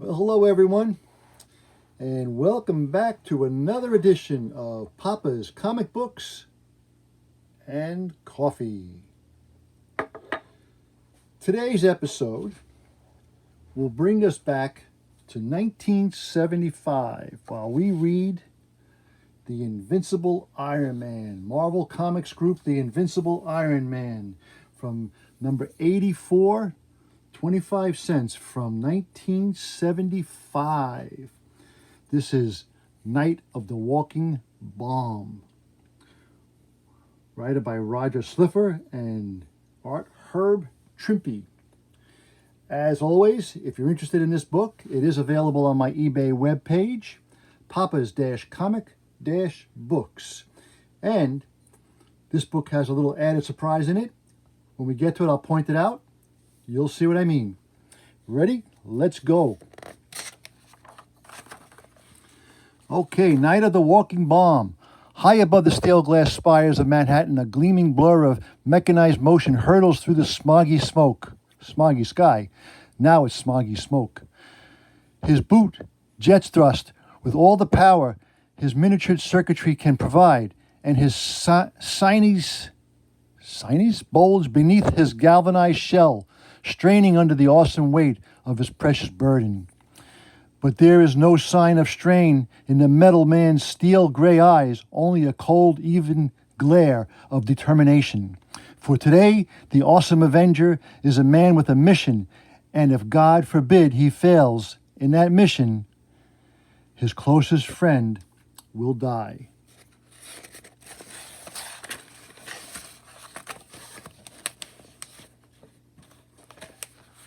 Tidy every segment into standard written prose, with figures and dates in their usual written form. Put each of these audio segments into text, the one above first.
Well, hello everyone, and welcome back to another edition of Papa's Comic Books and Coffee. Today's episode will bring us back to 1975 while we read The Invincible Iron Man, Marvel Comics Group, The Invincible Iron Man, from number 84, 25 cents from 1975. This is Night of the Walking Bomb. Writer by Roger Sliffer and art Herb Trimpe. As always, if you're interested in this book, it is available on my eBay webpage, papas-comic-books. And this book has a little added surprise in it. When we get to it, I'll point it out. You'll see what I mean. Ready? Let's go. Okay, Night of the Walking Bomb. High above the steel glass spires of Manhattan, a gleaming blur of mechanized motion hurtles through the smoggy sky. Now it's smoggy smoke. His boot jets thrust with all the power his miniatured circuitry can provide, and his sinews bulge beneath his galvanized shell, straining under the awesome weight of his precious burden. But there is no sign of strain in the metal man's steel gray eyes, only a cold, even glare of determination. For today, the awesome Avenger is a man with a mission, and if God forbid he fails in that mission, his closest friend will die.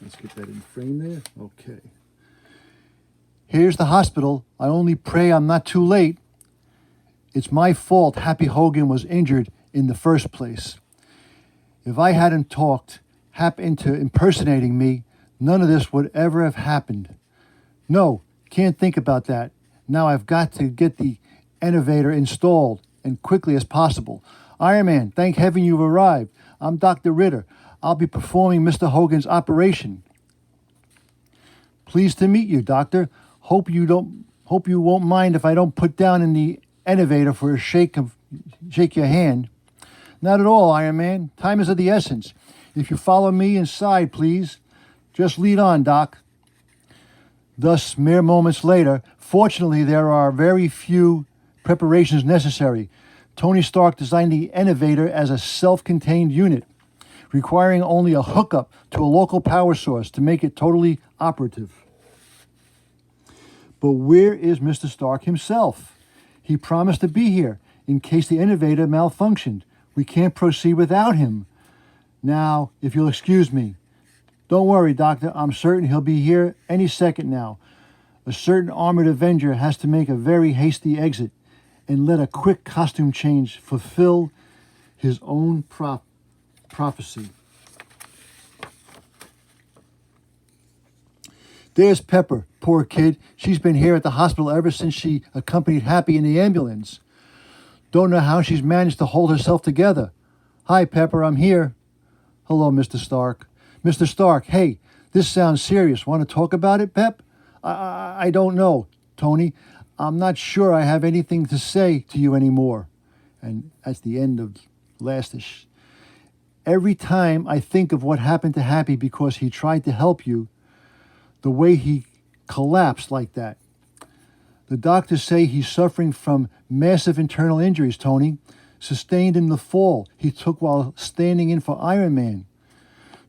Let's get that in frame there. Okay. Here's the hospital. I only pray I'm not too late. It's my fault Happy Hogan was injured in the first place. If I hadn't talked Hap into impersonating me, none of this would ever have happened. No, can't think about that. Now I've got to get the elevator installed and quickly as possible. Iron Man, thank heaven you've arrived. I'm Dr. Ritter. I'll be performing Mr. Hogan's operation. Pleased to meet you, Doctor. Hope you won't mind if I don't put down in the elevator for a shake your hand. Not at all, Iron Man. Time is of the essence. If you follow me inside, please. Just lead on, Doc. Thus, mere moments later, fortunately, there are very few preparations necessary. Tony Stark designed the elevator as a self-contained unit, requiring only a hookup to a local power source to make it totally operative. But where is Mr. Stark himself? He promised to be here in case the elevator malfunctioned. We can't proceed without him. Now, if you'll excuse me. Don't worry, Doctor. I'm certain he'll be here any second now. A certain armored Avenger has to make a very hasty exit and let a quick costume change fulfill his own prophecy. There's Pepper, poor kid. She's been here at the hospital ever since she accompanied Happy in the ambulance. Don't know how she's managed to hold herself together. Hi, Pepper, I'm here. Hello, Mr. Stark. Mr. Stark, hey, this sounds serious. Want to talk about it, Pep? I don't know, Tony. I'm not sure I have anything to say to you anymore. And that's the end of lastish. Every time I think of what happened to Happy because he tried to help you, the way he collapsed like that. The doctors say he's suffering from massive internal injuries, Tony, sustained in the fall he took while standing in for Iron Man.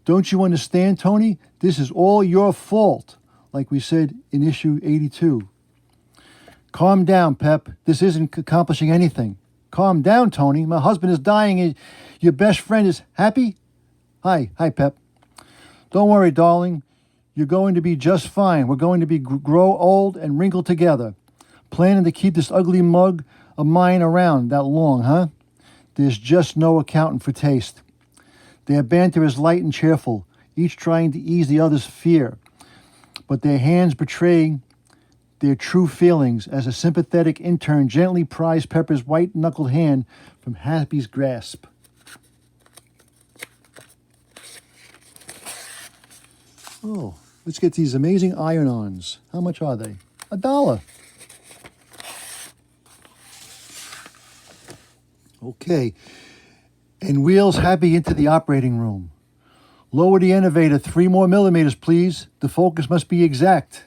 Don't you understand, Tony? This is all your fault, like we said in issue 82. Calm down, Pep. This isn't accomplishing anything. Calm down, Tony. My husband is dying. Your best friend is Happy? Hi, Pep. Don't worry, darling. You're going to be just fine. We're going to grow old and wrinkle together. Planning to keep this ugly mug of mine around that long, huh? There's just no accounting for taste. Their banter is light and cheerful, each trying to ease the other's fear, but their hands betraying their true feelings as a sympathetic intern gently pries Pepper's white-knuckled hand from Happy's grasp. Oh, Let's get these amazing iron-ons. How much are they? $1. Okay. And wheels Happy into the operating room. Lower the elevator 3 more millimeters, please. The focus must be exact.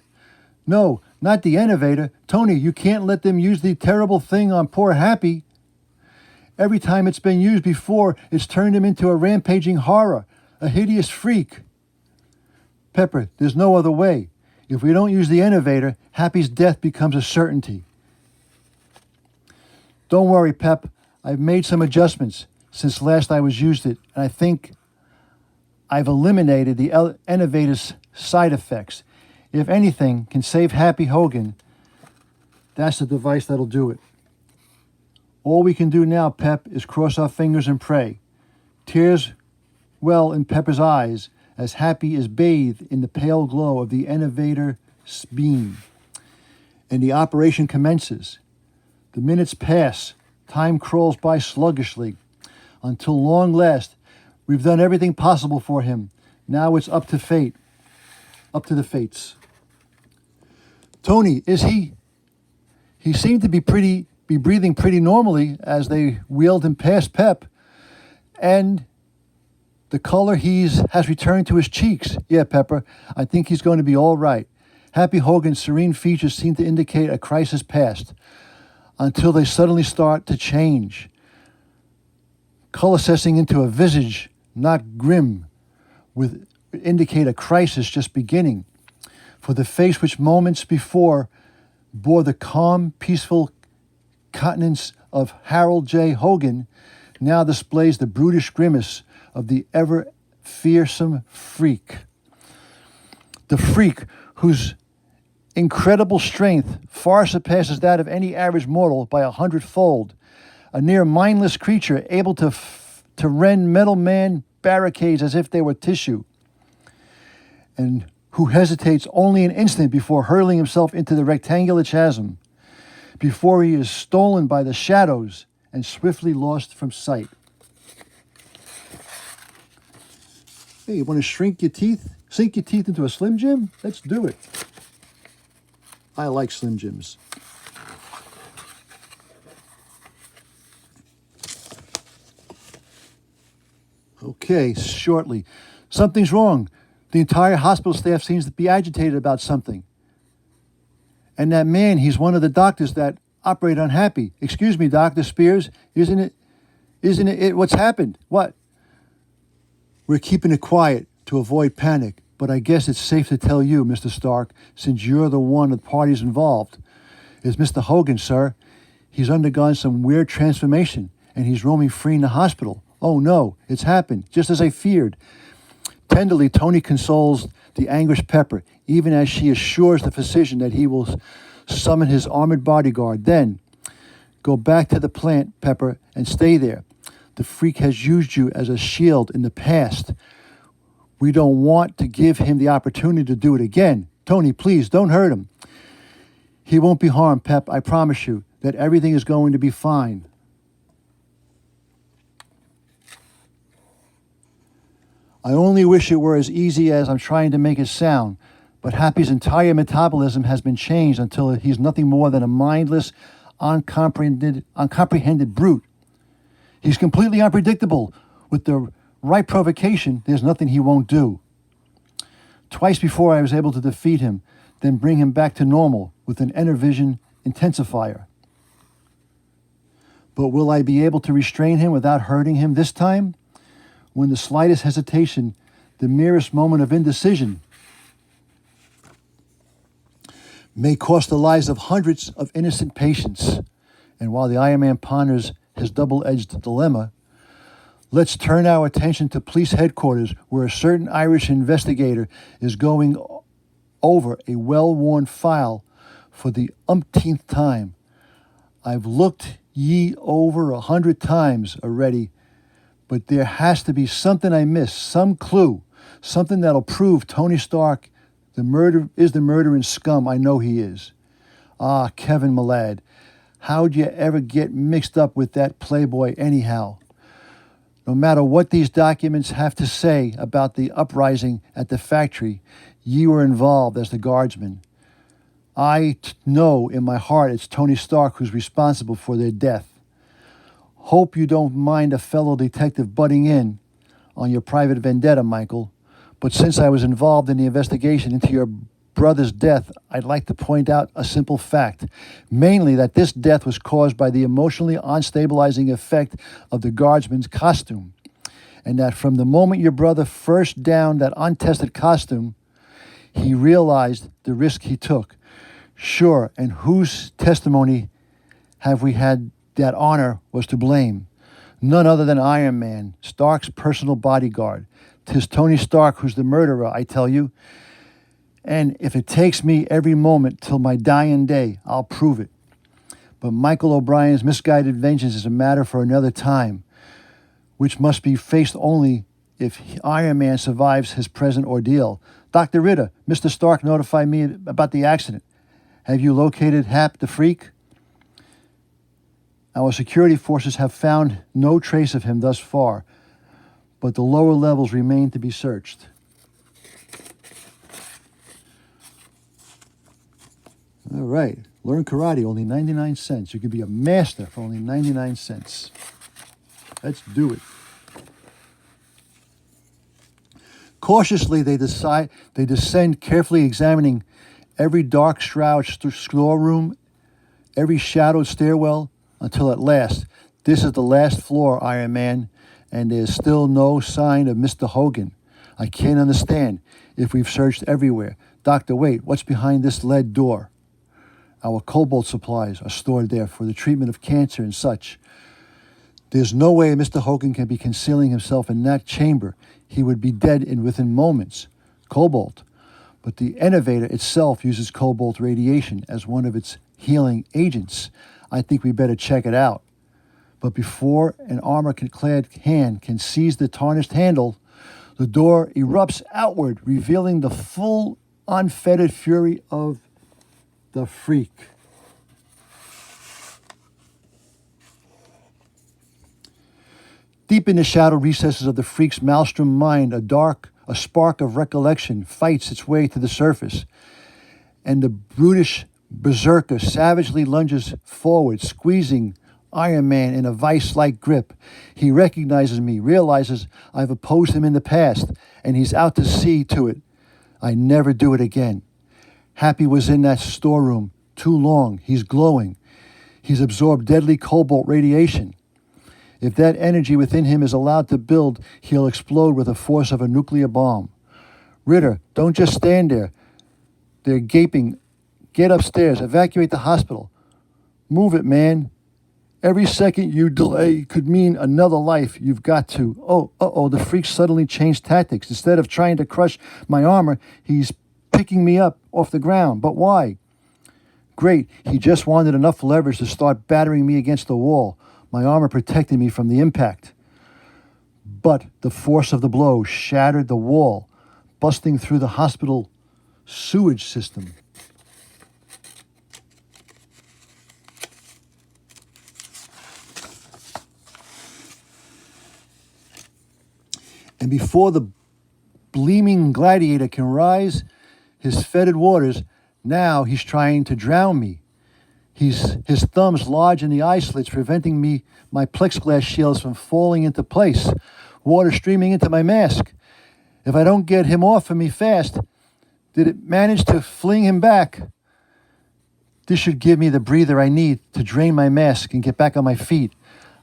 No, not the elevator. Tony, you can't let them use the terrible thing on poor Happy. Every time it's been used before, it's turned him into a rampaging horror, a hideous freak. Pepper, there's no other way. If we don't use the elevator, Happy's death becomes a certainty. Don't worry, Pep. I've made some adjustments since last I was used it, and I think I've eliminated the elevator's side effects. If anything can save Happy Hogan, that's the device that'll do it. All we can do now, Pep, is cross our fingers and pray. Tears well in Pepper's eyes as Happy is bathed in the pale glow of the elevator's beam. And the operation commences. The minutes pass. Time crawls by sluggishly. Until long last, we've done everything possible for him. Now it's up to fate. Up to the fates. Tony, is he? He seemed to be breathing pretty normally as they wheeled him past Pep. And the color has returned to his cheeks. Yeah, Pepper, I think he's going to be all right. Happy Hogan's serene features seem to indicate a crisis past, until they suddenly start to change, coalescing into a visage not grim, with indicate a crisis just beginning. For the face which moments before bore the calm, peaceful countenance of Harold J. Hogan now displays the brutish grimace of the ever fearsome freak. The freak whose incredible strength far surpasses that of any average mortal by 100-fold. A near mindless creature able to rend metal man barricades as if they were tissue. And who hesitates only an instant before hurling himself into the rectangular chasm, before he is stolen by the shadows and swiftly lost from sight. Hey, you want to sink your teeth into a Slim Jim? Let's do it. I like Slim Jims. Okay, shortly. Something's wrong. The entire hospital staff seems to be agitated about something. And that man, he's one of the doctors that operate on Happy. Excuse me, Dr. Spears, isn't it what's happened? What? We're keeping it quiet to avoid panic, but I guess it's safe to tell you, Mr. Stark, since you're the one of the parties involved. Is Mr. Hogan, sir. He's undergone some weird transformation, and he's roaming free in the hospital. Oh no, it's happened, just as I feared. Tenderly, Tony consoles the anguished Pepper, even as she assures the physician that he will summon his armored bodyguard. Then, go back to the plant, Pepper, and stay there. The freak has used you as a shield in the past. We don't want to give him the opportunity to do it again. Tony, please, don't hurt him. He won't be harmed, Pep. I promise you that everything is going to be fine. I only wish it were as easy as I'm trying to make it sound, but Happy's entire metabolism has been changed until he's nothing more than a mindless, uncomprehended brute. He's completely unpredictable. With the right provocation, there's nothing he won't do. Twice before I was able to defeat him, then bring him back to normal with an Enervision intensifier. But will I be able to restrain him without hurting him this time? When the slightest hesitation, the merest moment of indecision, may cost the lives of hundreds of innocent patients. And while the Iron Man ponders his double-edged dilemma, let's turn our attention to police headquarters, where a certain Irish investigator is going over a well-worn file for the umpteenth time. I've looked ye over 100 times already, but there has to be something I missed, some clue, something that'll prove Tony Stark the murdering scum I know he is. Ah, Kevin, my lad, how'd you ever get mixed up with that playboy anyhow? No matter what these documents have to say about the uprising at the factory, Ye were involved as the guardsman. Know in my heart it's Tony Stark who's responsible for their death. Hope you don't mind a fellow detective butting in on your private vendetta, Michael. But since I was involved in the investigation into your brother's death, I'd like to point out a simple fact, mainly that this death was caused by the emotionally unstabilizing effect of the guardsman's costume, and that from the moment your brother first donned that untested costume, he realized the risk he took. Sure, and whose testimony have we had that honor was to blame? None other than Iron Man, Stark's personal bodyguard. 'Tis Tony Stark who's the murderer, I tell you. And if it takes me every moment till my dying day, I'll prove it. But Michael O'Brien's misguided vengeance is a matter for another time, which must be faced only if Iron Man survives his present ordeal. Dr. Ritter, Mr. Stark notified me about the accident. Have you located Hap the Freak? Our security forces have found no trace of him thus far, but the lower levels remain to be searched. All right. Learn karate, only 99 cents. You can be a master for only 99 cents. Let's do it. Cautiously, they descend, carefully examining every dark shroud storeroom, every shadowed stairwell, until at last, this is the last floor, Iron Man, and there's still no sign of Mr. Hogan. I can't understand if we've searched everywhere. Doctor, wait, what's behind this lead door? Our cobalt supplies are stored there for the treatment of cancer and such. There's no way Mr. Hogan can be concealing himself in that chamber. He would be dead within moments. Cobalt. But the innovator itself uses cobalt radiation as one of its healing agents. I think we better check it out. But before an armor-clad hand can seize the tarnished handle, the door erupts outward, revealing the full, unfettered fury of the Freak. Deep in the shadow recesses of the Freak's maelstrom mind, a spark of recollection fights its way to the surface, and the brutish berserker savagely lunges forward, squeezing Iron Man in a vice-like grip. He recognizes me, realizes I've opposed him in the past, and he's out to see to it I never do it again. Happy was in that storeroom too long. He's glowing. He's absorbed deadly cobalt radiation. If that energy within him is allowed to build, he'll explode with the force of a nuclear bomb. Ritter, don't just stand there. They're gaping. Get upstairs. Evacuate the hospital. Move it, man. Every second you delay could mean another life. You've got to. The Freak suddenly changed tactics. Instead of trying to crush my armor, he's picking me up off the ground. But why? Great. He just wanted enough leverage to start battering me against the wall. My armor protected me from the impact. But the force of the blow shattered the wall, busting through the hospital sewage system. And before the gleaming gladiator can rise his fetid waters, now he's trying to drown me. His thumbs lodge in the eye slits, preventing my plexiglass shields from falling into place, water streaming into my mask. If I don't get him off of me fast, did it manage to fling him back? This should give me the breather I need to drain my mask and get back on my feet.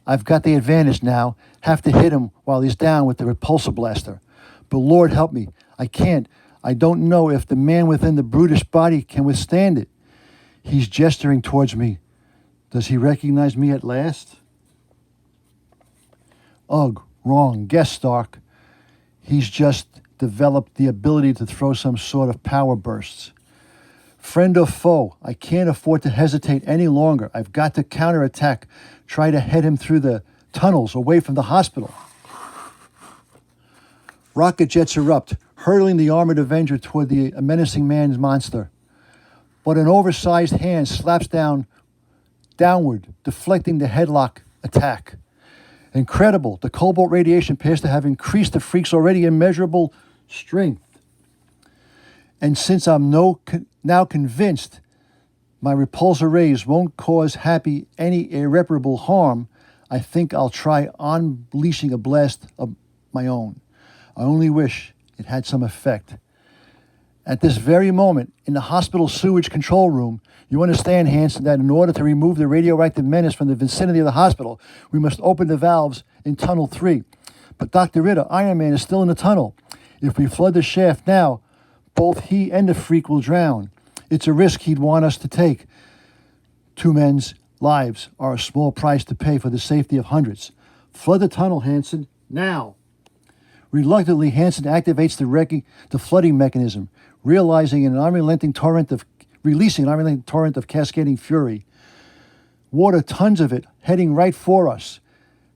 I've got the advantage now. Have to hit him while he's down with the repulsor blaster. But Lord help me, I can't. I don't know if the man within the brutish body can withstand it. He's gesturing towards me. Does he recognize me at last? Ugh, wrong. Guess, Stark. He's just developed the ability to throw some sort of power bursts. Friend or foe, I can't afford to hesitate any longer. I've got to counterattack. Try to head him through the tunnels away from the hospital. Rocket jets erupt, hurtling the armored Avenger toward the menacing man's monster. But an oversized hand slaps downward, deflecting the headlock attack. Incredible. The cobalt radiation appears to have increased the Freak's already immeasurable strength. And since I'm now convinced my repulsor rays won't cause Happy any irreparable harm, I think I'll try unleashing a blast of my own. I only wish it had some effect. At this very moment, in the hospital sewage control room, you understand, Hanson, that in order to remove the radioactive menace from the vicinity of the hospital, we must open the valves in Tunnel 3. But Dr. Ritter, Iron Man is still in the tunnel. If we flood the shaft now, both he and the freak will drown. It's a risk he'd want us to take. 2 men's lives are a small price to pay for the safety of hundreds. Flood the tunnel, Hanson, now. Reluctantly, Hanson activates the flooding mechanism, releasing an unrelenting torrent of cascading fury. Water, tons of it, heading right for us.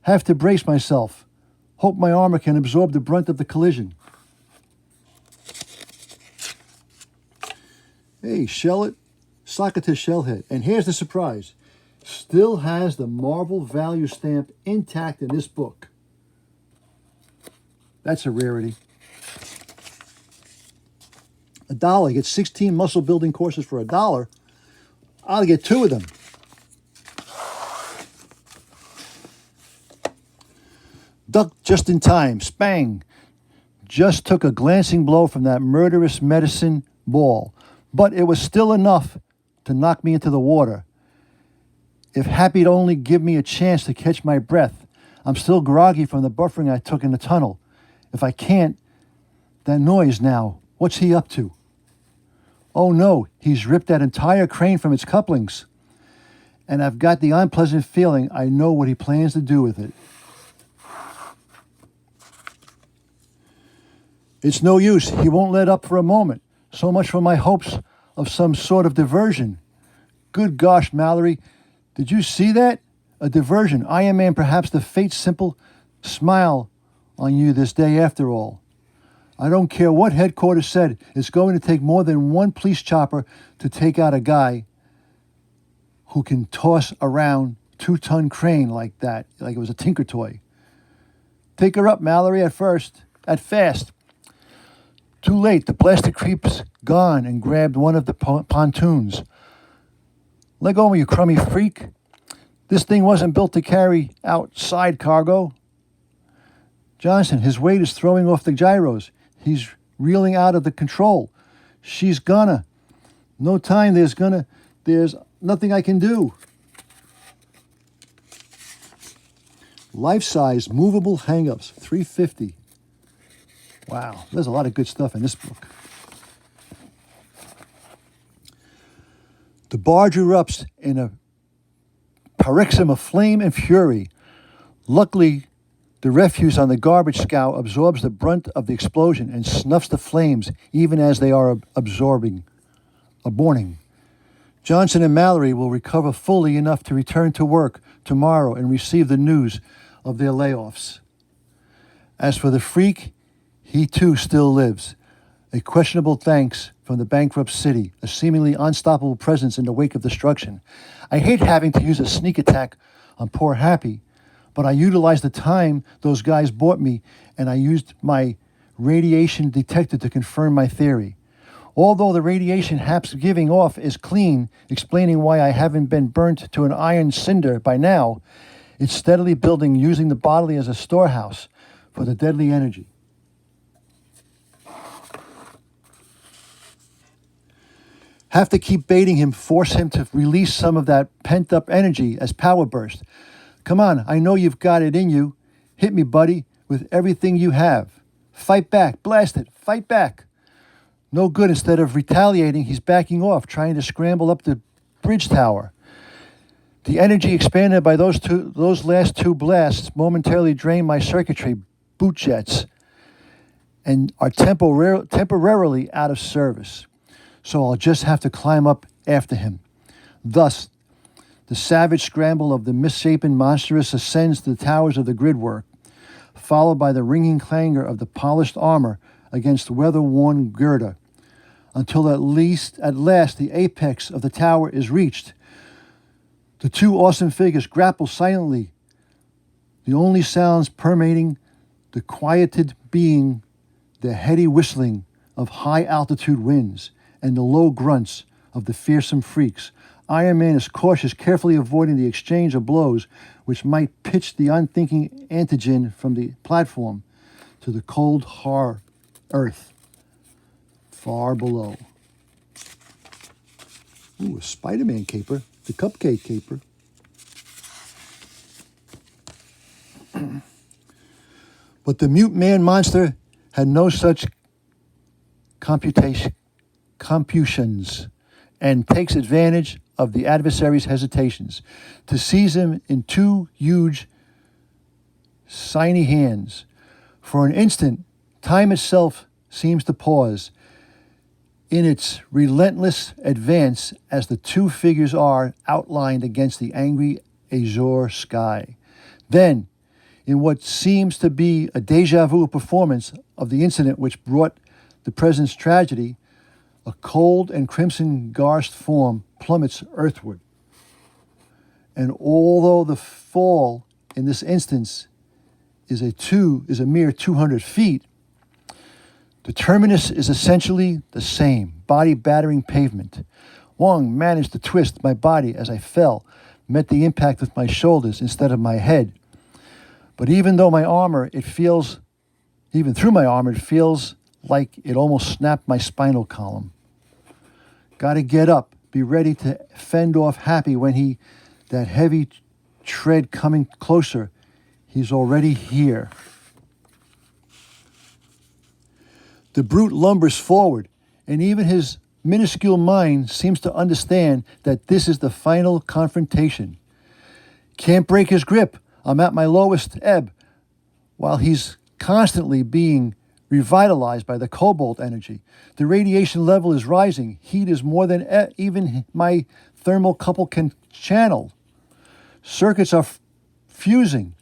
Have to brace myself. Hope my armor can absorb the brunt of the collision. Hey, Socrates Shellhead. And here's the surprise. Still has the Marvel value stamp intact in this book. That's a rarity. $1. You get 16 muscle building courses for $1. I'll get 2 of them. Duck just in time. Spang. Just took a glancing blow from that murderous medicine ball. But it was still enough to knock me into the water. If Happy'd only give me a chance to catch my breath. I'm still groggy from the buffering I took in the tunnel. If I can't, that noise now, what's he up to? Oh no, he's ripped that entire crane from its couplings. And I've got the unpleasant feeling I know what he plans to do with it. It's no use, he won't let up for a moment. So much for my hopes of some sort of diversion. Good gosh, Mallory, did you see that? A diversion. Iron Man, perhaps the fate's simple smile on you this day after all. I don't care what headquarters said. It's going to take more than one police chopper to take out a guy who can toss around 2-ton crane like that, like it was a tinker toy. Take her up, Mallory, at fast. Too late. The blasted creep's gone and grabbed one of the pontoons. Let go of me, you crummy freak. This thing wasn't built to carry outside cargo. Johnson, his weight is throwing off the gyros. He's reeling out of the control. She's gonna. No time, there's nothing I can do. Life-size movable hang-ups, $3.50. Wow, there's a lot of good stuff in this book. The barge erupts in a paroxysm of flame and fury. Luckily, the refuse on the garbage scow absorbs the brunt of the explosion and snuffs the flames even as they are aborting. Johnson and Mallory will recover fully enough to return to work tomorrow and receive the news of their layoffs. As for the freak, he too still lives. A questionable thanks from the bankrupt city, a seemingly unstoppable presence in the wake of destruction. I hate having to use a sneak attack on poor Happy, but I utilized the time those guys bought me, and I used my radiation detector to confirm my theory. Although the radiation Hap's giving off is clean, explaining why I haven't been burnt to an iron cinder by now, it's steadily building, using the body as a storehouse for the deadly energy. Have to keep baiting him, force him to release some of that pent-up energy as power burst. Come on, I know you've got it in you. Hit me, buddy, with everything you have. Fight back, blast it, fight back. No good. Instead of retaliating, he's backing off, trying to scramble up the bridge tower. The energy expanded by those last 2 blasts momentarily drained my circuitry boot jets and are temporarily out of service. So I'll just have to climb up after him. Thus, the savage scramble of the misshapen monstrous ascends to the towers of the gridwork, followed by the ringing clangor of the polished armor against weather-worn girder, until at last the apex of the tower is reached. The 2 awesome figures grapple silently, the only sounds permeating the quieted being the heady whistling of high-altitude winds and the low grunts of the fearsome freaks, Iron Man is cautious, carefully avoiding the exchange of blows which might pitch the unthinking antigen from the platform to the cold, hard earth far below. Ooh, a Spider-Man caper, the cupcake caper. But the mute man monster had no such computations and takes advantage of the adversary's hesitations to seize him in two huge, shiny hands. For an instant, time itself seems to pause in its relentless advance as the two figures are outlined against the angry azure sky. Then, in what seems to be a deja vu performance of the incident which brought the present's tragedy, a cold and crimson-garsed form plummets earthward. And although the fall in this instance is a mere 200 feet, the terminus is essentially the same, body-battering pavement. Wong managed to twist my body as I fell, met the impact with my shoulders instead of my head. But even through my armor, it feels like it almost snapped my spinal column. Gotta get up, be ready to fend off Happy when that heavy tread coming closer, he's already here. The brute lumbers forward, and even his minuscule mind seems to understand that this is the final confrontation. Can't break his grip. I'm at my lowest ebb, while he's constantly being revitalized by the cobalt energy. The radiation level is rising. Heat is more than even my thermocouple can channel. Circuits are fusing.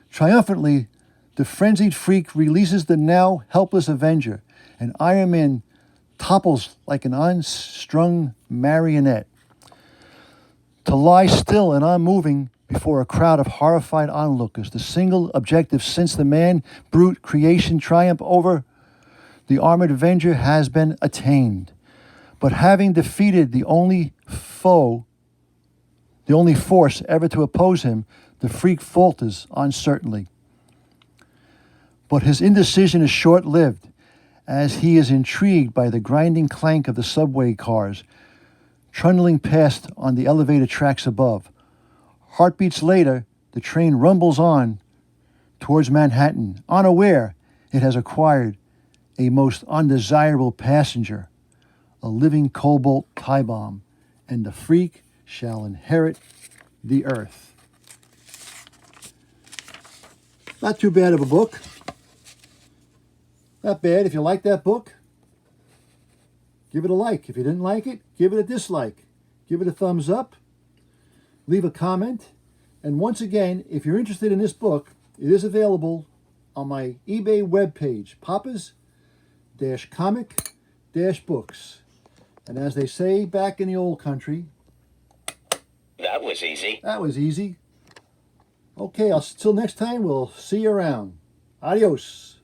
Triumphantly, the frenzied freak releases the now helpless Avenger, and Iron Man topples like an unstrung marionette. To lie still and unmoving before a crowd of horrified onlookers, the single objective since the man-brute creation triumph over the armored Avenger has been attained. But having defeated the only force ever to oppose him, the freak falters uncertainly. But his indecision is short-lived, as he is intrigued by the grinding clank of the subway cars, trundling past on the elevated tracks above. Heartbeats later, the train rumbles on towards Manhattan, unaware it has acquired a most undesirable passenger, a living cobalt tie bomb, and the freak shall inherit the earth. Not too bad of a book. Not bad. If you like that book, give it a like. If you didn't like it, give it a dislike. Give it a thumbs up. Leave a comment. And once again, if you're interested in this book, it is available on my eBay webpage, papas-comic-books. And as they say back in the old country, that was easy. That was easy. Okay, till next time, we'll see you around. Adios.